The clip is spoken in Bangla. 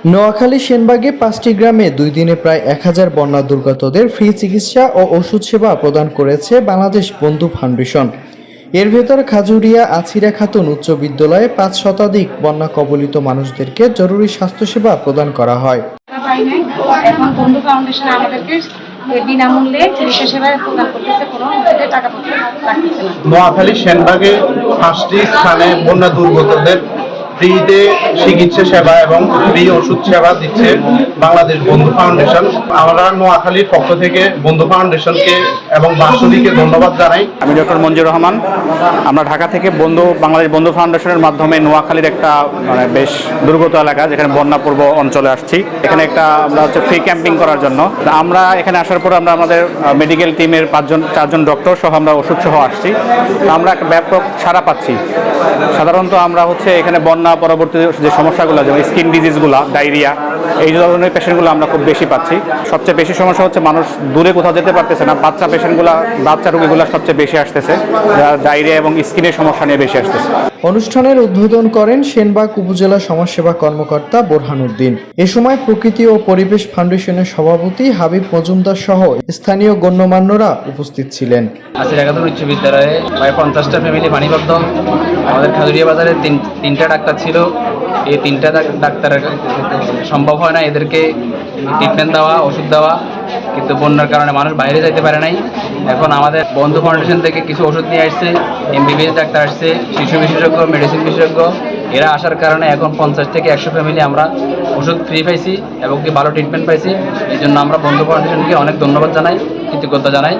নোয়াখালী সেনবাগে 5টি গ্রামে 2 দিনে প্রায় 1000 বন্যা দুর্গতদের ফ্রি চিকিৎসা ও ওষুধ সেবা প্রদান করেছে বাংলাদেশ বন্ধু ফাউন্ডেশন। এর ভেতর খাজুরিয়া আছিরা খাতুন উচ্চ বিদ্যালয়ে 5 শতাধিক বন্যা কবলিত মানুষদেরকে জরুরি স্বাস্থ্যসেবা প্রদান করা হয়। এখন বন্ধু ফাউন্ডেশন আমাদেরকে বিনামূল্যে চিকিৎসা সেবা প্রদান করতেছে, কোনো টাকা পয়সা লাগতেছে না। নোয়াখালী সেনবাগে 5টি স্থানে বন্যা দুর্গতদের ফ্রিতে চিকিৎসা সেবা এবং ফ্রি ওষুধ সেবা দিচ্ছে বাংলাদেশ বন্ধু ফাউন্ডেশন। আমরা নোয়াখালীর পক্ষ থেকে বন্ধু ফাউন্ডেশনকে এবং বাসুদিকে ধন্যবাদ জানাই। আমি ডক্টর মঞ্জুর রহমান। আমরা ঢাকা থেকে বাংলাদেশ বন্ধু ফাউন্ডেশনের মাধ্যমে নোয়াখালীর একটা বেশ দুর্গত এলাকা, যেখানে বন্যাপূর্ব অঞ্চলে আসছি। এখানে আমরা ফ্রি ক্যাম্পিং করার জন্য আমরা এখানে আসার পর আমরা আমাদের মেডিকেল টিমের 4জন ডক্টর সহ আমরা ওষুধ সহ আসছি। আমরা একটা ব্যাপক সাড়া পাচ্ছি। সাধারণত আমরা এখানে বন্যা পরবর্তী যে সমস্যাগুলো, যেমন স্কিন ডিজিজগুলো, ডায়রিয়া, এই ধরনের পেশেন্টগুলো আমরা খুব বেশি পাচ্ছি। সবচেয়ে বেশি সমস্যা হচ্ছে মানুষ দূরে কোথাও যেতে পারতেছে না। বাচ্চা রোগীগুলো সবচেয়ে বেশি আসতেছে, যারা ডায়রিয়া এবং স্কিনের সমস্যা নিয়ে বেশি আসতেছে। অনুষ্ঠানের উদ্বোধন করেন সেনবাগ উপজেলা সমাজসেবা কর্মকর্তা বোরহান উদ্দিন। এ সময় প্রকৃতি ও পরিবেশ ফাউন্ডেশনের সভাপতি হাবিব মজুমদার সহ স্থানীয় গণ্যমান্যরা উপস্থিত ছিলেন। আছিরা খাতুন উচ্চ বিদ্যালয়ে প্রায় 50টা ফ্যামিলি পানিবদ্ধ। আমাদের খাজুরিয়া বাজারে তিনটা ডাক্তার ছিল। এই 3টা ডাক্তার সম্ভব হয় না এদেরকে ট্রিটমেন্ট দেওয়া, ওষুধ দেওয়া, কিন্তু বন্যার কারণে মানুষ বাইরে যেতে পারে নাই। এখন আমাদের বন্ধু ফাউন্ডেশন থেকে কিছু ওষুধ নিয়ে আসছে, MBBS ডাক্তার আসছে, শিশু বিশেষজ্ঞ, মেডিসিন বিশেষজ্ঞ। এরা আসার কারণে এখন 50 থেকে 100 ফ্যামিলি আমরা ওষুধ ফ্রি পাইছি এবং ভালো ট্রিটমেন্ট পাইছি। এই জন্য আমরা বন্ধু ফাউন্ডেশনকে অনেক ধন্যবাদ জানাই, কৃতজ্ঞতা জানাই।